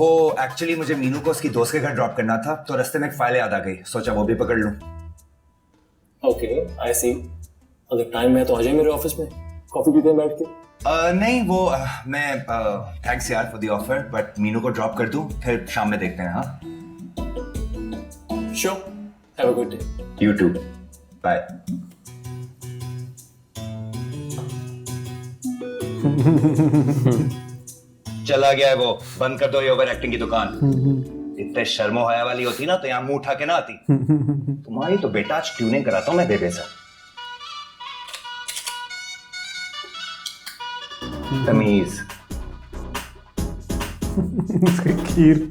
वो एक्चुअली मुझे मीनू को उसकी दोस्त के घर ड्रॉप करना था, तो रास्ते में एक फाइल याद आ गई, सोचा वो भी पकड़ लूं। ओके, आई सी। अगर टाइम है तो आ जाए मेरे ऑफिस में, कॉफी पीते हैं बैठ के। नहीं वो मैं थैंक्स यार for the offer, but Meenu को ड्रॉप कर दूं, फिर शाम में देखते हैं। हाँ sure, have a good day. You too, bye. चला गया है वो, बंद कर दो ये ओवर एक्टिंग की दुकान। इतने शर्मो हया वाली होती ना तो यहाँ मुंह उठा के ना आती। तुम्हारी तो बेटा आज ट्यूनिंग कराता हूं मैं बेबे से। तमीज। खीर।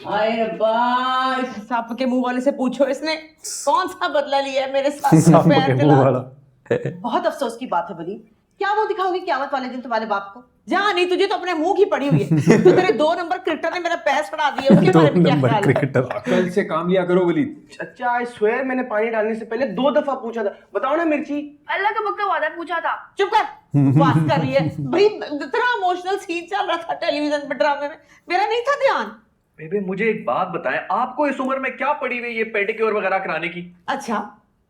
अरे रब्बा, इस सांप के मुंह वाले से पूछो इसने कौन सा बदला लिया है मेरे साथ। सांप के मुंह वाला। बहुत अफसोस की बात है बली, क्या वो दिखाओगी क़यामत वाले दिन तुम्हारे बाप को? जहाँ नहीं, तुझे तो अपने मुंह की पड़ी हुई है। तो तेरे 2 नंबर क्रिकेटर ने मेरा पैर फड़ा दिया, उसके बारे में क्या ख्याल है? क्रिकेटर। अकल से काम लिया करो वलीद। अच्छा, आई स्वेयर मैंने पानी डालने से पहले 2 दफा पूछा था, बताओ ना मिर्ची। अल्लाह का बकरा वादा पूछा था। चुप कर, बकवास कर रही है भाई। इतना इमोशनल सीन चल रहा था टेलीविजन पे, ड्रामे में, मेरा नहीं था ध्यान। बेबे मुझे एक बात बताएं, आपको इस उम्र में क्या पड़ी हुई है पेडिक्योर वगैरह कराने की? अच्छा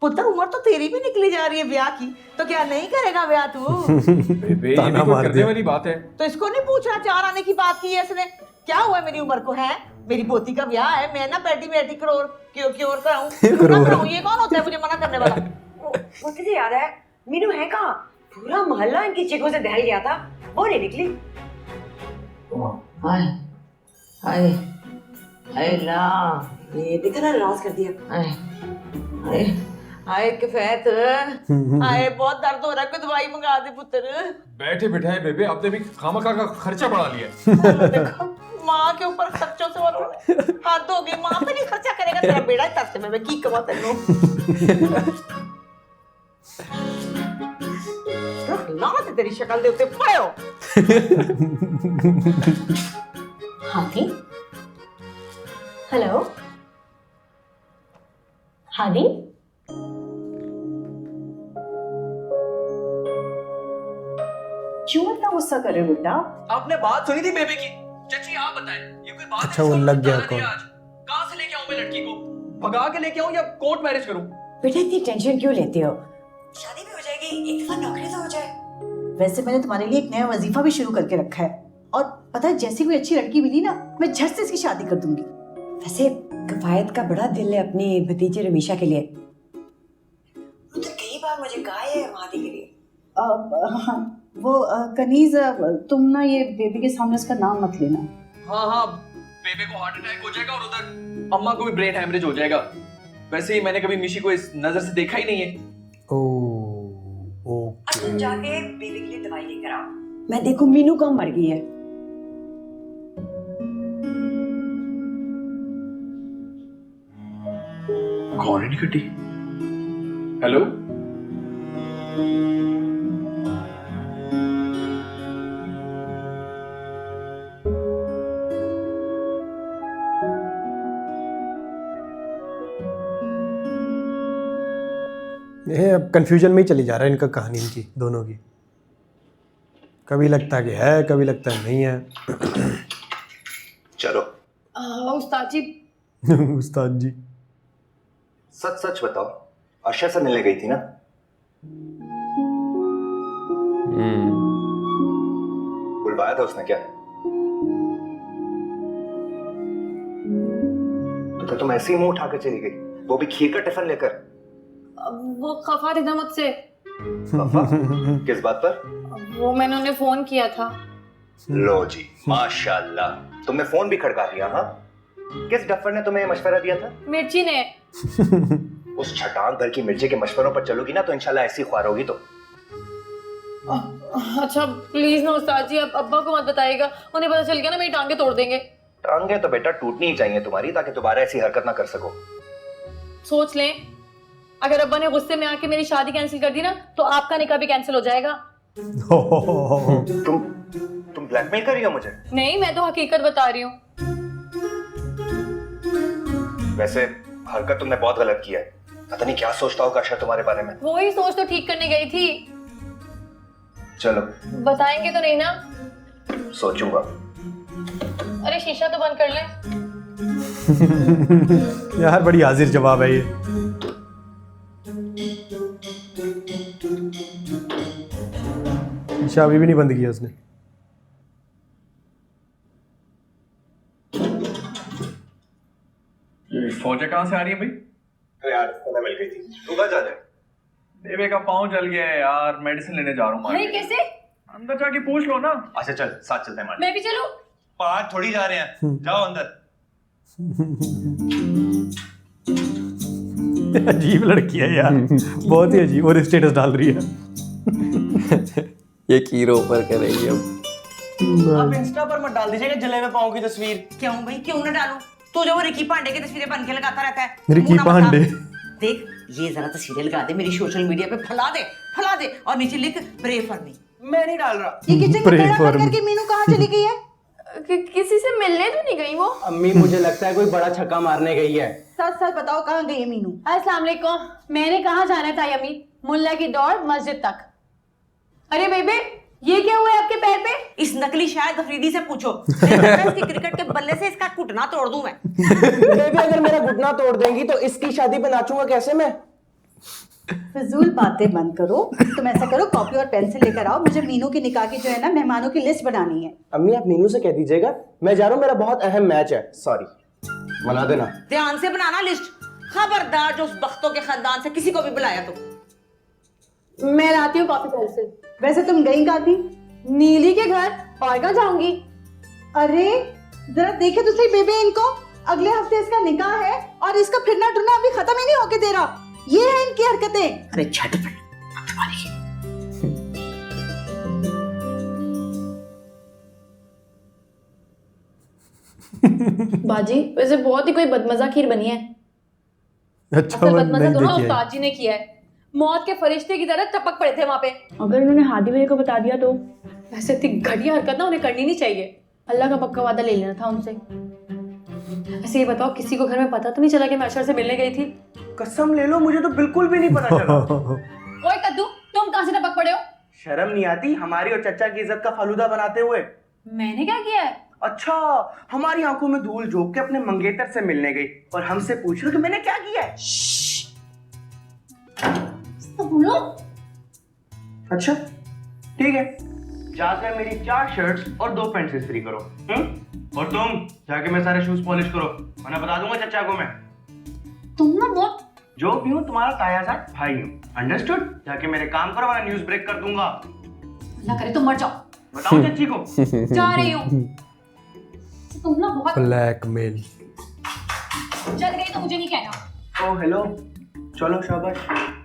पुत्र, उम्र तो तेरी भी निकली जा रही है ब्याह की, तो क्या नहीं करेगा ब्याह तू? बेबे ये भी कोई करने वाली बात है। तो इसको नहीं पूछना, 4 आने की बात की है इसने। क्या हुआ मेरी उम्र को? है मेरी पोती का ब्याह है, मैं ना पेटी करोड़ क्यों कराऊं? ये कौन होता है मुझे मना करने वाला? मुझे याद है, मीनू है कहाँ? पूरा मोहल्ला इनकी चिकों से दहल गया था, वो नहीं निकली। हाय हाय हाय ला, ये देखा ना, नाराज कर दिया। हाय हाय हाय किफायत, हाय बहुत दर्द हो रहा है, कोई दवाई मंगा दे पुत्र। बैठे बिठाए बेबे, आपने भी खामखा का खर्चा बढ़ा लिया। देखो माँ के ऊपर खर्चों से और हाथ धो गए, माँ पे नहीं खर्चा करेगा तेरा बेड़ा ही तरसे में, मैं की कमा तेनू। लानत है तेरी शक्ल दे उत्ते, पड़े हो। हादी, हेलो हादी, क्यों इतना गुस्सा कर रहे हो बेटा? आपने बात सुनी थी बेबे की? चाची आप बताएं, ये कोई बात? अच्छा, वो लग गया कौन? कहाँ से लेके आऊं मैं लड़की को? भगा के लेके आऊं या कोर्ट मैरिज करूं? बेटा इतनी टेंशन क्यों लेते हो? शादी भी हो जाएगी, एक दफा नौकरी तो हो जाए। वैसे मैंने तुम्हारे लिए एक नया वजीफा भी शुरू करके रखा है, और पता है जैसी कोई अच्छी लड़की मिली ना, मैं झट से इसकी शादी कर दूंगी। वैसे कफायत का बड़ा दिल है अपनी भतीजे रमीशा के लिए। वो तो कई बार मुझे कहा है मादी के लिए। वो कनीज, तुम ना ये बेबी के सामने उसका नाम मत लेना। हाँ, बेबे को हार्ट अटैक हो जाएगा और उधर अम्मा को भी ब्रेन हैमरेज हो जाएगा। वैसे ही मैंने कभी मिशी को इस नजर से देखा ही नहीं है। अब तुम जाके बेबी के लिए दवाई लेकर आओ। मैं देखूं मीनू कहाँ मर गई है। कौन है निकटी? हेलो, ये अब कंफ्यूजन में ही चली जा रहा है इनका कहानी, इनकी दोनों की। कभी लगता है कि है, कभी लगता है नहीं है। चलो उस्ताद जी। उस्ताद जी, सच सच बताओ, अर्शद से मिलने गई थी ना? बुलवाया था उसने क्या? तो फिर तुम ऐसे ही मुंह उठा के चली गई, वो भी खीर का टिफिन लेकर? वो खफा थे ना मुझसे। किस बात पर? वो मैंने उन्हें फोन किया था। लो जी, माशाल्लाह, तुमने फोन भी खड़का दिया। हाँ, किस डफर ने तुम्हें मशवरा दिया था? मिर्ची ने। उस छटांग घर की मिर्ची के मशवरों पर चलोगी ना तो इंशाल्लाह ऐसी ख्वार होगी। तो अच्छा प्लीज ना उस्ताद जी, अब अब्बा को मत बताइएगा, उन्हें पता चल गया ना मेरी टांगे तोड़ देंगे। टांगे तो बेटा टूटनी ही चाहिए तुम्हारी, ताकि दोबारा ऐसी हरकत ना कर सको। सोच लें, अगर अब्बा ने गुस्से में आके मेरी शादी कैंसिल कर दी ना, तो आपका निकाह भी कैंसिल हो जाएगा। तुम ब्लैकमेल कर रही हो मुझे? नहीं, मैं तो हकीकत बता रही हूँ। वैसे हरकत तुमने बहुत गलत किया है, पता नहीं क्या सोचता होगा अर्शद तुम्हारे बारे में। वो ही सोच तो ठीक करने गई थी। चलो बताएंगे तो नहीं ना? सोचूंगा। अरे शीशा तो बंद कर ले। यार बड़ी हाजिर जवाब है ये। शीशा अभी भी नहीं बंद किया उसने। फौजा कहाँ से आ रही है भाई? तो यार तुम्हें मिल गई थी, तू कहाँ जा रहा है? बेबे का पाँव जल गया है यार, मेडिसिन लेने जा रहा हूँ अरे मार्केट। कैसे? अंदर जाके पूछ लो ना। अच्छा चल साथ चलते हैं मार्केट। मैं भी चलूं? पाँच थोड़ी जा रहे हैं, जाओ अंदर। अजीब लड़की है यार, बहुत ही अजीब। और स्टेटस डाल रही है। ये कीरो ऊपर कर रही है अब। आप इंस्टा पर मत डाल दीजिएगा जले हुए पाँव की तस्वीर। क्यों भाई, क्यों ना डालूं? तू जो वो रिकी पांडे की तस्वीरें बन के लगाता रहता है। रिकी मुंह ना बता। पांडे। देख ये जरा तस्वीरें लगा दे, मेरी सोशल मीडिया पे फैला दे और नीचे लिख प्रे फॉर मी। मैं नहीं डाल रहा। ये किचन में Pray टेढ़ा for कर me। करके मीनू कहाँ चली गई है? किसी से मिलने तो नहीं गई वो? अम्मी मुझे लगता है कोई बड़ा छक्का मारने गई है। सच सच बताओ कहाँ गई है मीनू? अस्सलाम वालेकुम। मैंने कहाँ जाना था यमी? मुल्ला की दौड़ मस्जिद तक। अरे बेबे ये क्या हुआ है आपके पैर पे? इस नकली शायद अफरीदी से पूछो। इसके क्रिकेट के बल्ले से इसका घुटना तोड़ दूं मैं। बेबी अगर मेरा घुटना तोड़ देंगी तो इसकी शादी पे नाचूंगा कैसे मैं? फिजूल बातें बंद करो। तुम ऐसा करो, कॉपी और पेंसिल लेकर आओ, मुझे मीनू की निकाह की जो है ना मेहमानों की लिस्ट बनानी है। अम्मी आप मीनू से कह दीजिएगा मैं जा रहा हूँ, मेरा बहुत अहम मैच है। सॉरी, बना देना। ध्यान से बनाना लिस्ट। खबरदार जो उस बख्तों के खानदान से किसी को भी बुलाया तो। मैं लाती हूँ कॉफी पेंसिल। वैसे तुम गई कहाँ थी? नीली के घर, और कहाँ जाऊंगी? अरे जरा देखे तो सही बेबे इनको। अगले हफ्ते इसका निकाह है और इसका फिरना टुरना अभी खत्म ही नहीं होके दे रहा। ये है इनकी हरकतें। अरे झटपट बाजी वैसे बहुत ही कोई बदमजा खीर बनी है। अच्छा असल वो बदमजा नहीं तो ना देखी है। उस्ताद जी ने किया है। मौत के फरिश्ते की तरह टपक पड़े थे वहां पे। अगर उन्होंने हादी मेरे को बता दिया तो? वैसे इतनी घटिया हरकत ना उन्हें करनी नहीं चाहिए। अल्लाह का पक्का वादा ले लेना था उनसे। वैसे ये बताओ किसी को घर में पता तो नहीं चला कि मैं अशर से मिलने गई थी? कसम ले लो मुझे तो बिल्कुल भी नहीं पता चला। ओए कद्दू तुम कहाँ से टपक पड़े हो? शर्म नहीं आती हमारी और चचा की इज्जत का फालूदा बनाते हुए? मैंने क्या किया है? अच्छा, हमारी आंखों में धूल झोंक के अपने मंगेतर से मिलने गई और हमसे पूछ रहे हो कि मैंने क्या किया है? तो बोलो। अच्छा ठीक है, जाकर मेरी 4 शर्ट्स और 2 पैंट्स इस्त्री करो। और तुम जाके मैं सारे शूज पॉलिश करो, वरना बता दूंगा चचा को मैं। तुम ना बहुत जो भी हूँ तुम्हारा तायाजाद भाई हूँ, अंडरस्टूड? जाके मेरे काम करो वरना न्यूज ब्रेक कर दूंगा। ना करे तो मर जाओ। बताओ चच्ची को। जा रही हूँ। तुम ना बहुत ब्लैकमेल। चल गई तो मुझे नहीं कहना। ओ हेलो, चलो शाबाश।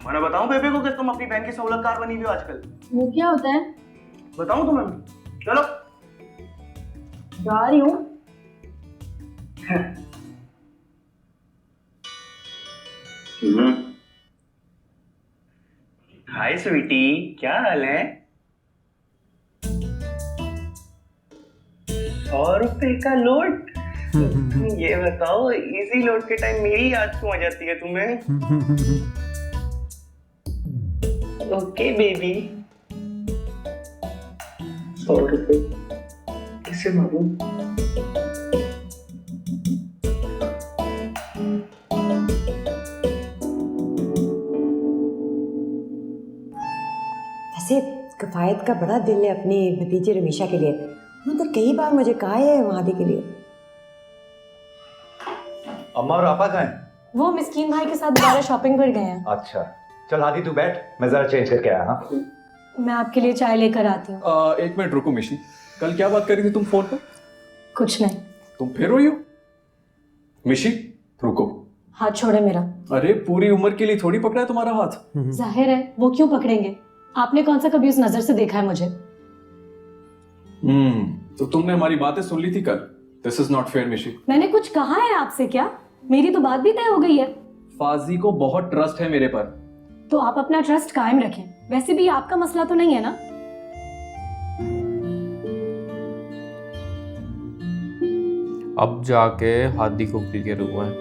मैं बताऊं बेबे को कि तुम अपनी बहन की सहूलतकार बनी हुई हो आजकल? वो क्या होता है? बताऊं तुम्हें? चलो जा रही हूँ। हाय स्वीटी, क्या हाल है? 100 रुपए का लोट? ये बताओ इजी लोट के टाइम मेरी याद क्यों आ जाती है तुम्हें? ओके बेबी, 100 रुपए किससे मांगू? वैसे कफायत का बड़ा दिल है अपनी भतीजी रमीशा के लिए। उन्होंने तो कई बार मुझे कहा है वहादी के लिए। अम्मा और आपा कहाँ हैं? वो मिस्कीन भाई के साथ दोबारा शॉपिंग पर गए हैं। अच्छा चल हादी तू बैठ, मैं जरा चेंज करके आया। हाँ मैं आपके लिए चाय लेकर आती हूँ। एक मिनट रुको मिशी, कल क्या बात कर रही थी तुम फोन पर? कुछ नहीं। तुम फिर रोई हो? मिशी रुको। हाथ छोड़े मेरा। अरे पूरी उम्र के लिए थोड़ी पकड़ा है तुम्हारा हाथ। जाहिर है वो क्यों पकड़ेंगे? आपने कौन सा कभी उस नजर से देखा है मुझे? तो तुमने हमारी बातें सुन ली थी कल। दिस इज नॉट फेयर मिशी। मैंने कुछ कहा है आपसे क्या? मेरी तो बात भी तय हो गई है। फाजी को बहुत ट्रस्ट है मेरे पर। तो आप अपना ट्रस्ट कायम रखें। वैसे भी आपका मसला तो नहीं है ना? अब जाके हादी को क्लियर हुआ है।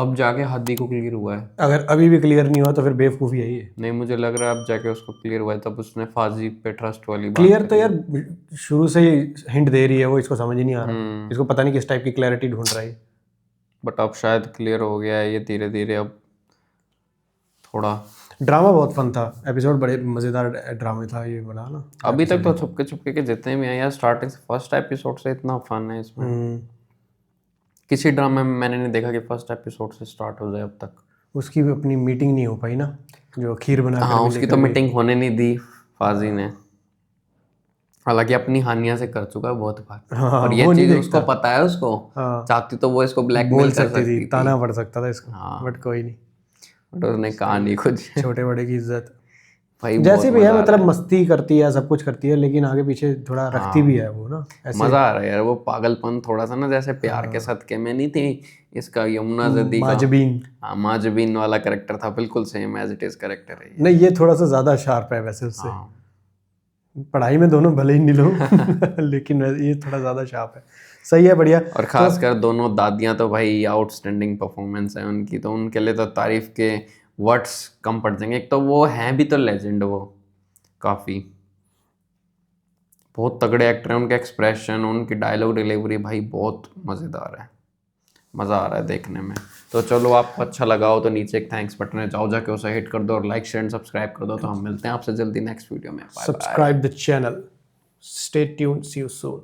अब जाके हादी को क्लियर हुआ है। अगर अभी भी क्लियर नहीं हुआ तो फिर बेवकूफ़ी है ये। नहीं, मुझे लग रहा है अब जाके उसको क्लियर हुआ है, तब उसने फाजी पे ट्रस्ट वाली बात क्लियर तो करी। यार शुरू से ही हिंट दे रही है वो, इसको समझ ही नहीं आ रहा, इसको पता नहीं किस टाइप की क्लैरिटी ढूंढ रहा है। बट अब शायद क्लियर हो गया है ये धीरे धीरे। अब थोड़ा ड्रामा बहुत फन था, एपिसोड बड़े मज़ेदार ड्रामे था ये बड़ा ना। अभी तक तो छुपके छुपके के जितने भी हैं यार, स्टार्टिंग से फर्स्ट एपिसोड से इतना फन है इसमें। किसी ड्रामे में मैंने नहीं देखा कि फर्स्ट एपिसोड से स्टार्ट हो जाए अब तक। उसकी भी अपनी मीटिंग नहीं हो पाई ना, जो खीर बना हाँ, उसकी तो मीटिंग होने नहीं दी फाजी ने, हालांकि अपनी हानिया से कर चुका है बहुत बार। हाँ, और ये वो नहीं चीज देखता। उसको पता है, उसको हाँ। चाहती तो वो इसको ब्लैकमेल बोल कर सकती सकती थी, थी, ताना पड़ सकता था इसको, हाँ। बट कोई नहीं, बट उसने कहा नहीं कुछ। छोटे बड़े की इज्जत। भाई जैसे बहुत भी है मजा आ मतलब रहा मस्ती करती है, सब कुछ करती है, लेकिन आगे पीछे थोड़ा रखती भी है वो ना ऐसे। मजा आ रहा है यार, वो पागलपन थोड़ा सा ना, जैसे प्यार के सदके में नहीं थी इसका यमुना जदी का, माजबीन। हाँ माजबीन वाला कैरेक्टर था, बिल्कुल same as it is character है ये। नहीं, ये थोड़ा सा ज्यादा शार्प है वैसे उससे। हाँ। पढ़ाई में दोनों भले ही नहीं लो लेकिन ये थोड़ा ज्यादा शार्प है। सही है, बढ़िया। और खासकर दोनों दादियां तो भाई आउटस्टैंडिंग परफॉर्मेंस है उनकी, तो उनके लिए तो तारीफ के वर्ड्स कम पड़ जाएंगे। एक तो वो हैं भी तो लेजेंड, वो काफ़ी बहुत तगड़े एक्टर हैं, उनके एक्सप्रेशन, उनकी डायलॉग डिलीवरी भाई बहुत मज़ेदार है, मज़ा आ रहा है देखने में। तो चलो, आपको अच्छा लगा हो तो नीचे एक थैंक्स बटन है, जाओ जाके उसे हिट कर दो और लाइक शेयर एंड सब्सक्राइब कर दो। तो हम मिलते हैं आपसे जल्दी नेक्स्ट वीडियो में। Subscribe the channel, stay tuned, see you soon.